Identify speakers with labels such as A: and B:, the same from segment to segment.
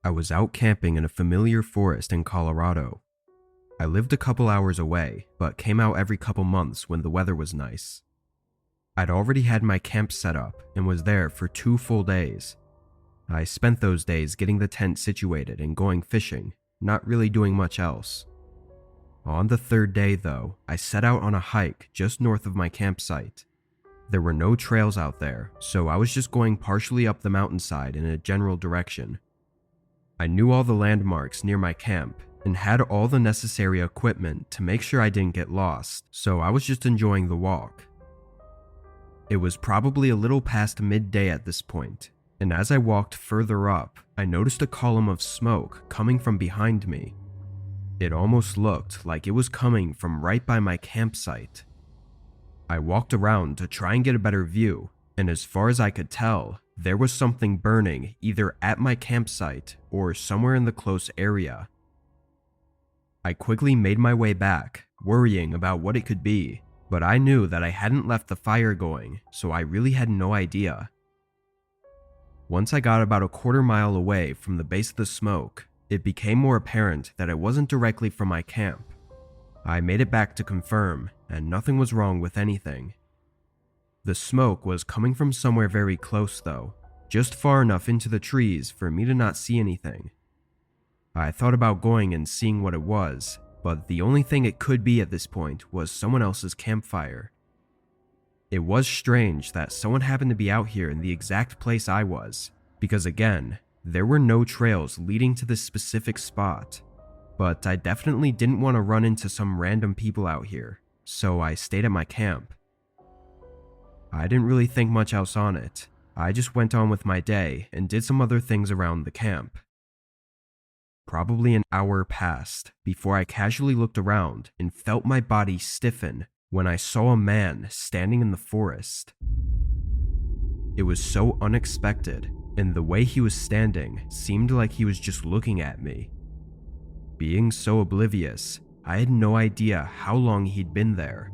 A: I was out camping in a familiar forest in Colorado. I lived a couple hours away, but came out every couple months when the weather was nice. I'd already had my camp set up and was there for 2 full days. I spent those days getting the tent situated and going fishing, not really doing much else. On the 3rd day though, I set out on a hike just north of my campsite. There were no trails out there, so I was just going partially up the mountainside in a general direction. I knew all the landmarks near my camp and had all the necessary equipment to make sure I didn't get lost, so I was just enjoying the walk. It was probably a little past midday at this point, and as I walked further up, I noticed a column of smoke coming from behind me. It almost looked like it was coming from right by my campsite. I walked around to try and get a better view, and as far as I could tell, there was something burning either at my campsite or somewhere in the close area. I quickly made my way back, worrying about what it could be, but I knew that I hadn't left the fire going, so I really had no idea. Once I got about a quarter mile away from the base of the smoke, it became more apparent that it wasn't directly from my camp. I made it back to confirm, and nothing was wrong with anything. The smoke was coming from somewhere very close though, just far enough into the trees for me to not see anything. I thought about going and seeing what it was, but the only thing it could be at this point was someone else's campfire. It was strange that someone happened to be out here in the exact place I was, because again, there were no trails leading to this specific spot, but I definitely didn't want to run into some random people out here, so I stayed at my camp. I didn't really think much else on it. I just went on with my day and did some other things around the camp. Probably an hour passed before I casually looked around and felt my body stiffen when I saw a man standing in the forest. It was so unexpected, and the way he was standing seemed like he was just looking at me. Being so oblivious, I had no idea how long he'd been there.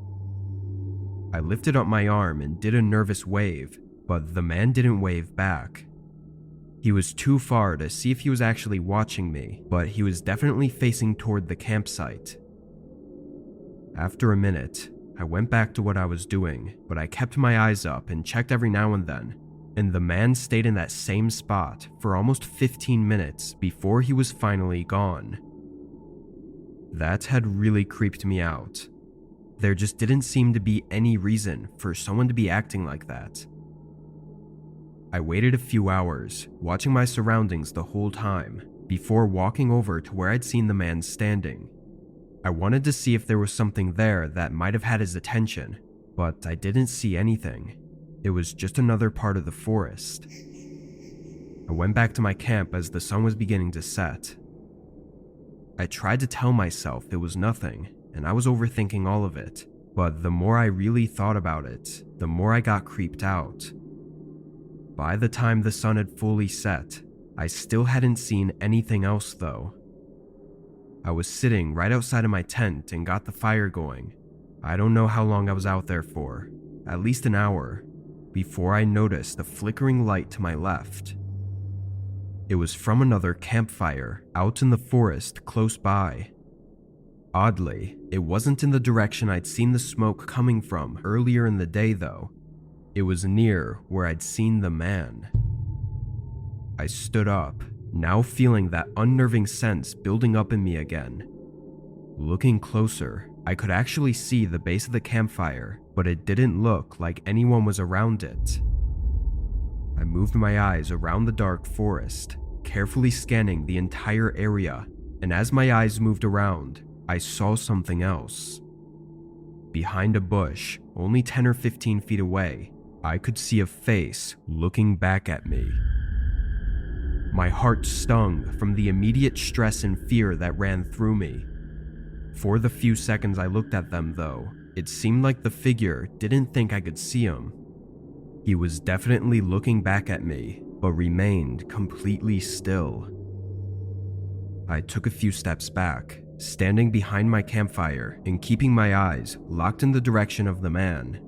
A: I lifted up my arm and did a nervous wave, but the man didn't wave back. He was too far to see if he was actually watching me, but he was definitely facing toward the campsite. After a minute, I went back to what I was doing, but I kept my eyes up and checked every now and then, and the man stayed in that same spot for almost 15 minutes before he was finally gone. That had really creeped me out. There just didn't seem to be any reason for someone to be acting like that. I waited a few hours, watching my surroundings the whole time, before walking over to where I'd seen the man standing. I wanted to see if there was something there that might have had his attention, but I didn't see anything. It was just another part of the forest. I went back to my camp as the sun was beginning to set. I tried to tell myself it was nothing, and I was overthinking all of it, but the more I really thought about it, the more I got creeped out. By the time the sun had fully set, I still hadn't seen anything else though. I was sitting right outside of my tent and got the fire going. I don't know how long I was out there for, at least an hour, before I noticed a flickering light to my left. It was from another campfire out in the forest close by. Oddly, it wasn't in the direction I'd seen the smoke coming from earlier in the day though. It was near where I'd seen the man. I stood up, now feeling that unnerving sense building up in me again. Looking closer, I could actually see the base of the campfire, but it didn't look like anyone was around it. I moved my eyes around the dark forest, carefully scanning the entire area, and as my eyes moved around, I saw something else. Behind a bush, only 10 or 15 feet away, I could see a face looking back at me. My heart stung from the immediate stress and fear that ran through me. For the few seconds I looked at them though, it seemed like the figure didn't think I could see him. He was definitely looking back at me, but remained completely still. I took a few steps back, standing behind my campfire and keeping my eyes locked in the direction of the man.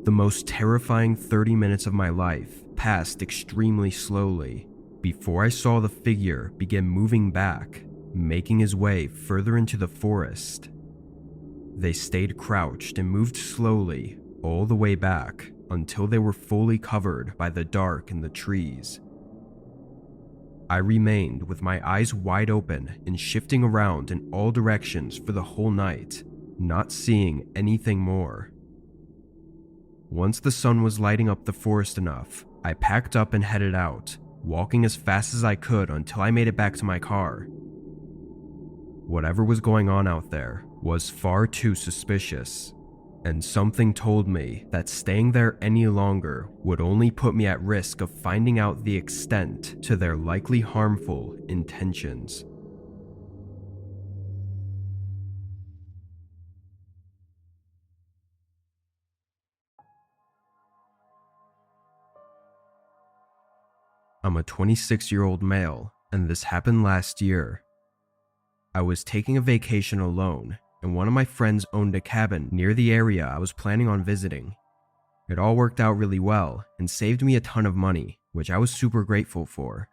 A: The most terrifying 30 minutes of my life passed extremely slowly. before I saw the figure begin moving back, making his way further into the forest. They stayed crouched and moved slowly all the way back until they were fully covered by the dark in the trees. I remained with my eyes wide open and shifting around in all directions for the whole night, not seeing anything more. Once the sun was lighting up the forest enough, I packed up and headed out, walking as fast as I could until I made it back to my car. Whatever was going on out there was far too suspicious, and something told me that staying there any longer would only put me at risk of finding out the extent to their likely harmful intentions. I'm a 26-year-old male, and this happened last year. I was taking a vacation alone, and one of my friends owned a cabin near the area I was planning on visiting. It all worked out really well and saved me a ton of money, which I was super grateful for.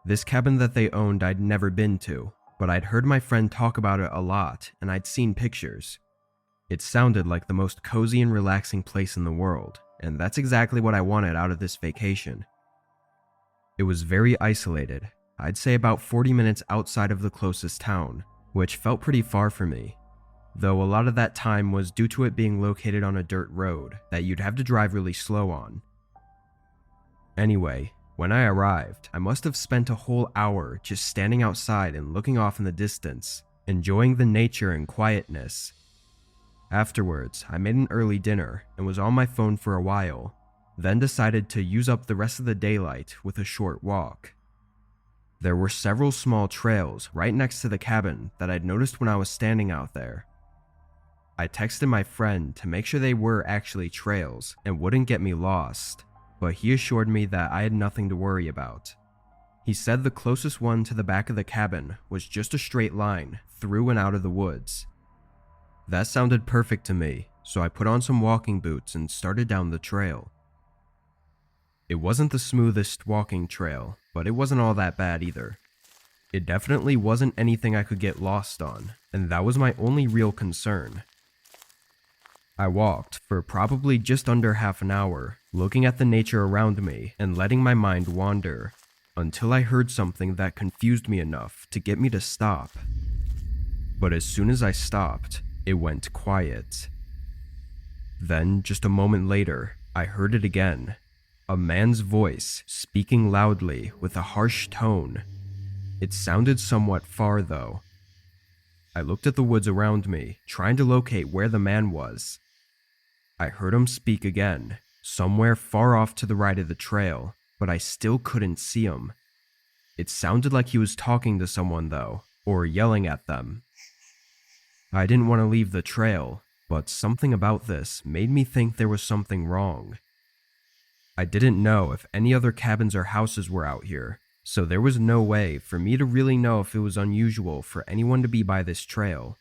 A: This cabin that they owned I'd never been to, but I'd heard my friend talk about it a lot and I'd seen pictures. It sounded like the most cozy and relaxing place in the world, and that's exactly what I wanted out of this vacation. It was very isolated, I'd say about 40 minutes outside of the closest town, which felt pretty far for me, though a lot of that time was due to it being located on a dirt road that you'd have to drive really slow on. Anyway, when I arrived, I must have spent a whole hour just standing outside and looking off in the distance, enjoying the nature and quietness. Afterwards, I made an early dinner and was on my phone for a while, then decided to use up the rest of the daylight with a short walk. There were several small trails right next to the cabin that I'd noticed when I was standing out there. I texted my friend to make sure they were actually trails and wouldn't get me lost, but he assured me that I had nothing to worry about. He said the closest one to the back of the cabin was just a straight line through and out of the woods. That sounded perfect to me, so I put on some walking boots and started down the trail. It wasn't the smoothest walking trail, but it wasn't all that bad either. It definitely wasn't anything I could get lost on, and that was my only real concern. I walked for probably just under half an hour, looking at the nature around me and letting my mind wander, until I heard something that confused me enough to get me to stop. But as soon as I stopped, it went quiet. Then, just a moment later, I heard it again. A man's voice, speaking loudly with a harsh tone. It sounded somewhat far, though. I looked at the woods around me, trying to locate where the man was. I heard him speak again, somewhere far off to the right of the trail, but I still couldn't see him. It sounded like he was talking to someone, though, or yelling at them. I didn't want to leave the trail, but something about this made me think there was something wrong. I didn't know if any other cabins or houses were out here, so there was no way for me to really know if it was unusual for anyone to be by this trail,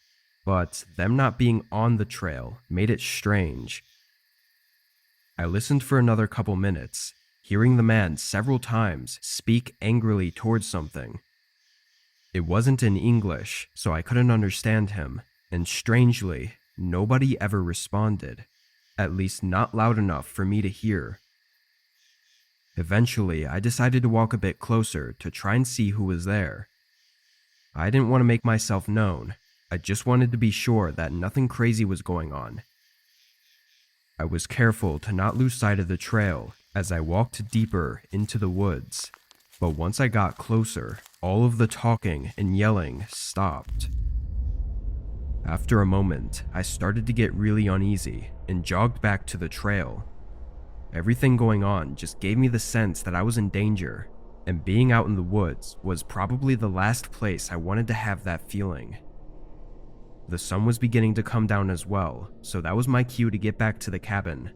A: but them not being on the trail made it strange. I listened for another couple minutes, hearing the man several times speak angrily towards something. It wasn't in English, so I couldn't understand him, and strangely, nobody ever responded, at least not loud enough for me to hear. Eventually, I decided to walk a bit closer to try and see who was there. I didn't want to make myself known, I just wanted to be sure that nothing crazy was going on. I was careful to not lose sight of the trail as I walked deeper into the woods, but once I got closer, all of the talking and yelling stopped. After a moment, I started to get really uneasy and jogged back to the trail. Everything going on just gave me the sense that I was in danger, and being out in the woods was probably the last place I wanted to have that feeling. The sun was beginning to come down as well, so that was my cue to get back to the cabin.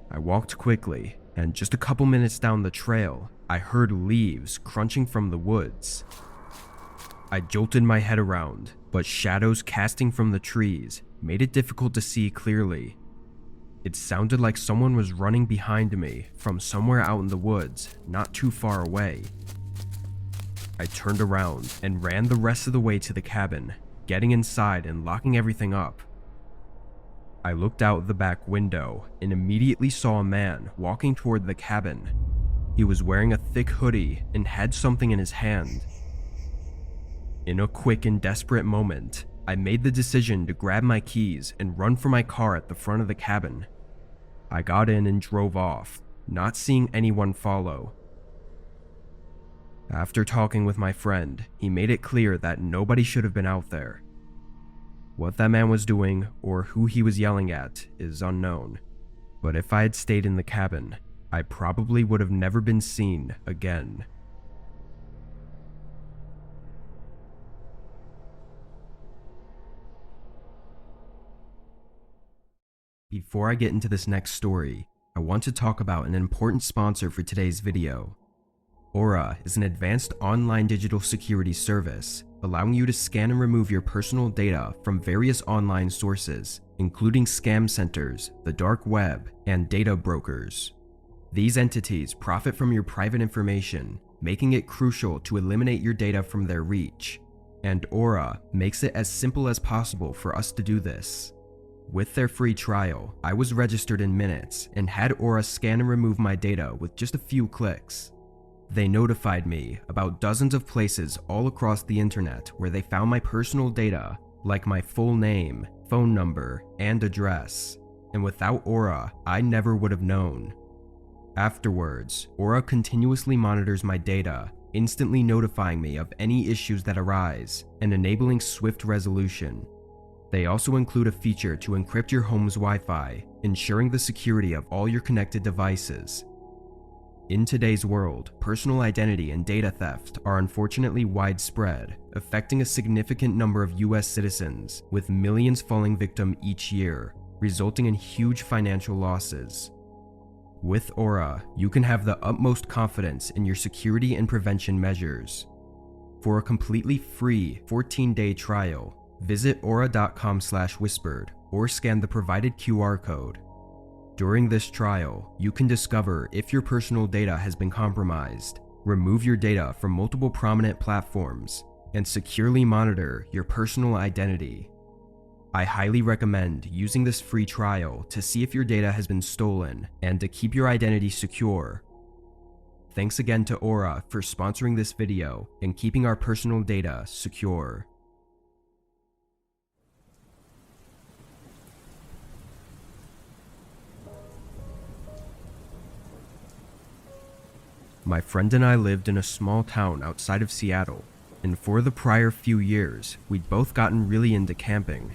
A: I walked quickly, and just a couple minutes down the trail, I heard leaves crunching from the woods. I jolted my head around, but shadows casting from the trees made it difficult to see clearly. It sounded like someone was running behind me from somewhere out in the woods, not too far away. I turned around and ran the rest of the way to the cabin, getting inside and locking everything up. I looked out the back window and immediately saw a man walking toward the cabin. He was wearing a thick hoodie and had something in his hand. In a quick and desperate moment, I made the decision to grab my keys and run for my car at the front of the cabin. I got in and drove off, not seeing anyone follow. After talking with my friend, he made it clear that nobody should have been out there. What that man was doing or who he was yelling at is unknown, but if I had stayed in the cabin, I probably would have never been seen again. Before I get into this next story, I want to talk about an important sponsor for today's video. Aura is an advanced online digital security service, allowing you to scan and remove your personal data from various online sources, including scam centers, the dark web, and data brokers. These entities profit from your private information, making it crucial to eliminate your data from their reach. And Aura makes it as simple as possible for us to do this. With their free trial, I was registered in minutes and had Aura scan and remove my data with just a few clicks. They notified me about dozens of places all across the internet where they found my personal data, like my full name, phone number, and address. And without Aura, I never would have known. Afterwards, Aura continuously monitors my data, instantly notifying me of any issues that arise and enabling swift resolution. They also include a feature to encrypt your home's Wi-Fi, ensuring the security of all your connected devices. In today's world, personal identity and data theft are unfortunately widespread, affecting a significant number of US citizens, with millions falling victim each year, resulting in huge financial losses. With Aura, you can have the utmost confidence in your security and prevention measures. For a completely free 14-day trial, visit aura.com/whispered or scan the provided QR code. During this trial, you can discover if your personal data has been compromised, remove your data from multiple prominent platforms, and securely monitor your personal identity. I highly recommend using this free trial to see if your data has been stolen and to keep your identity secure. Thanks again to Aura for sponsoring this video and keeping our personal data secure. My friend and I lived in a small town outside of Seattle, and for the prior few years, we'd both gotten really into camping,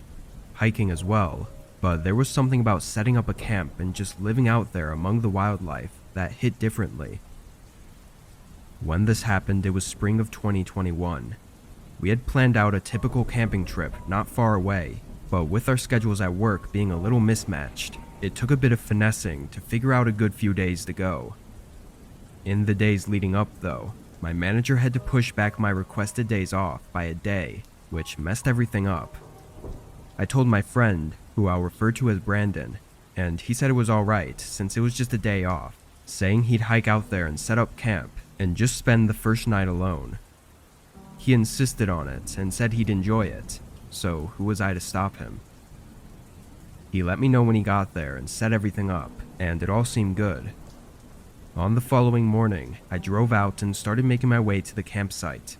A: hiking as well, but there was something about setting up a camp and just living out there among the wildlife that hit differently. When this happened, it was spring of 2021. We had planned out a typical camping trip not far away, but with our schedules at work being a little mismatched, it took a bit of finessing to figure out a good few days to go. In the days leading up though, my manager had to push back my requested days off by a day, which messed everything up. I told my friend, who I'll refer to as Brandon, and he said it was alright since it was just a day off, saying he'd hike out there and set up camp and just spend the first night alone. He insisted on it and said he'd enjoy it, so who was I to stop him? He let me know when he got there and set everything up, and it all seemed good. On the following morning, I drove out and started making my way to the campsite.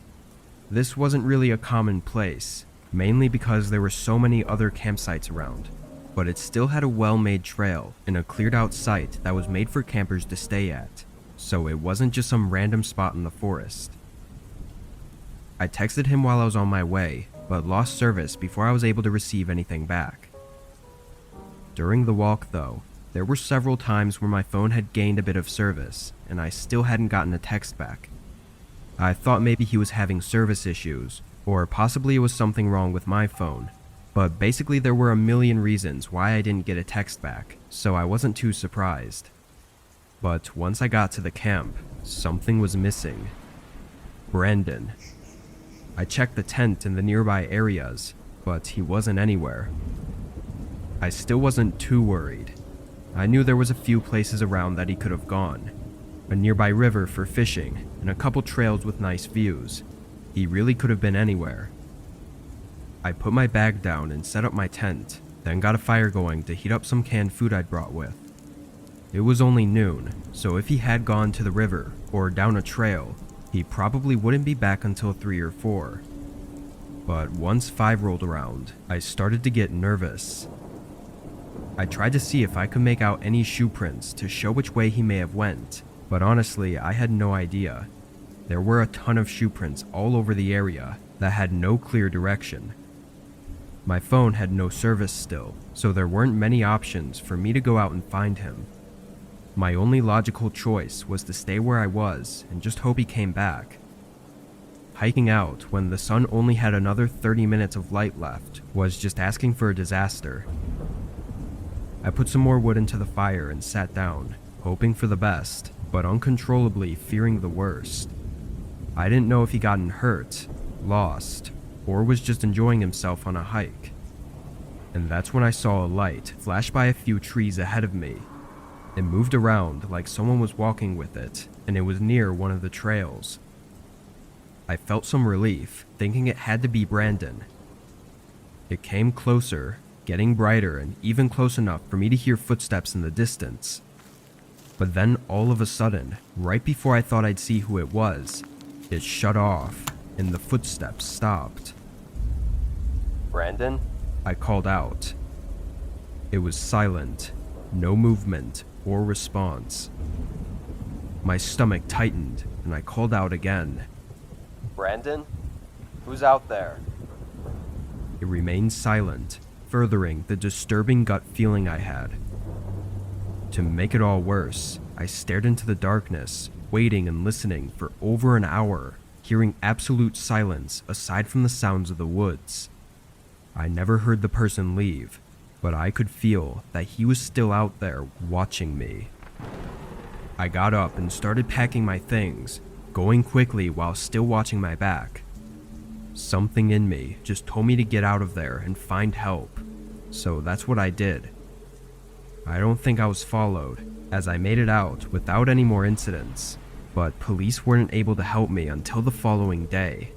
A: This wasn't really a common place, mainly because there were so many other campsites around, but it still had a well-made trail and a cleared-out site that was made for campers to stay at, so it wasn't just some random spot in the forest. I texted him while I was on my way, but lost service before I was able to receive anything back. During the walk though, there were several times where my phone had gained a bit of service, and I still hadn't gotten a text back. I thought maybe he was having service issues, or possibly it was something wrong with my phone, but basically there were a million reasons why I didn't get a text back, so I wasn't too surprised. But once I got to the camp, something was missing. Brandon. I checked the tent in the nearby areas, but he wasn't anywhere. I still wasn't too worried. I knew there was a few places around that he could have gone. A nearby river for fishing, and a couple trails with nice views. He really could have been anywhere. I put my bag down and set up my tent, then got a fire going to heat up some canned food I'd brought with. It was only noon, so if he had gone to the river or down a trail, he probably wouldn't be back until 3 or 4. But once 5 rolled around, I started to get nervous. I tried to see if I could make out any shoe prints to show which way he may have went, but honestly, I had no idea. There were a ton of shoe prints all over the area that had no clear direction. My phone had no service still, so there weren't many options for me to go out and find him. My only logical choice was to stay where I was and just hope he came back. Hiking out when the sun only had another 30 minutes of light left was just asking for a disaster. I put some more wood into the fire and sat down, hoping for the best, but uncontrollably fearing the worst. I didn't know if he'd gotten hurt, lost, or was just enjoying himself on a hike. And that's when I saw a light flash by a few trees ahead of me. It moved around like someone was walking with it, and it was near one of the trails. I felt some relief, thinking it had to be Brandon. It came closer, getting brighter and even close enough for me to hear footsteps in the distance. But then all of a sudden, right before I thought I'd see who it was, it shut off, and the footsteps stopped. "Brandon?" I called out. It was silent, no movement or response. My stomach tightened, and I called out again. "Brandon? Who's out there?" It remained silent, furthering the disturbing gut feeling I had. To make it all worse, I stared into the darkness, waiting and listening for over an hour, hearing absolute silence aside from the sounds of the woods. I never heard the person leave, but I could feel that he was still out there watching me. I got up and started packing my things, going quickly while still watching my back. Something in me just told me to get out of there and find help, so that's what I did. I don't think I was followed, as I made it out without any more incidents, but police weren't able to help me until the following day.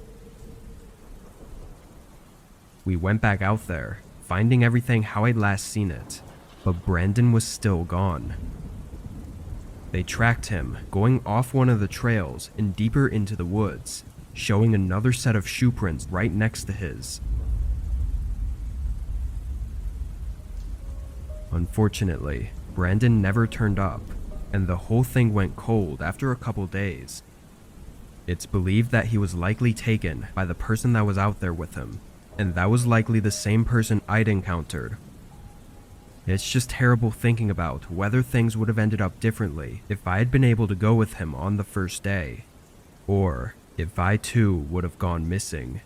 A: We went back out there, finding everything how I'd last seen it, but Brandon was still gone. They tracked him, going off one of the trails and deeper into the woods, showing another set of shoe prints right next to his. Unfortunately, Brandon never turned up, and the whole thing went cold after a couple days. It's believed that he was likely taken by the person that was out there with him, and that was likely the same person I'd encountered. It's just terrible thinking about whether things would have ended up differently if I had been able to go with him on the first day, or if I too would have gone missing.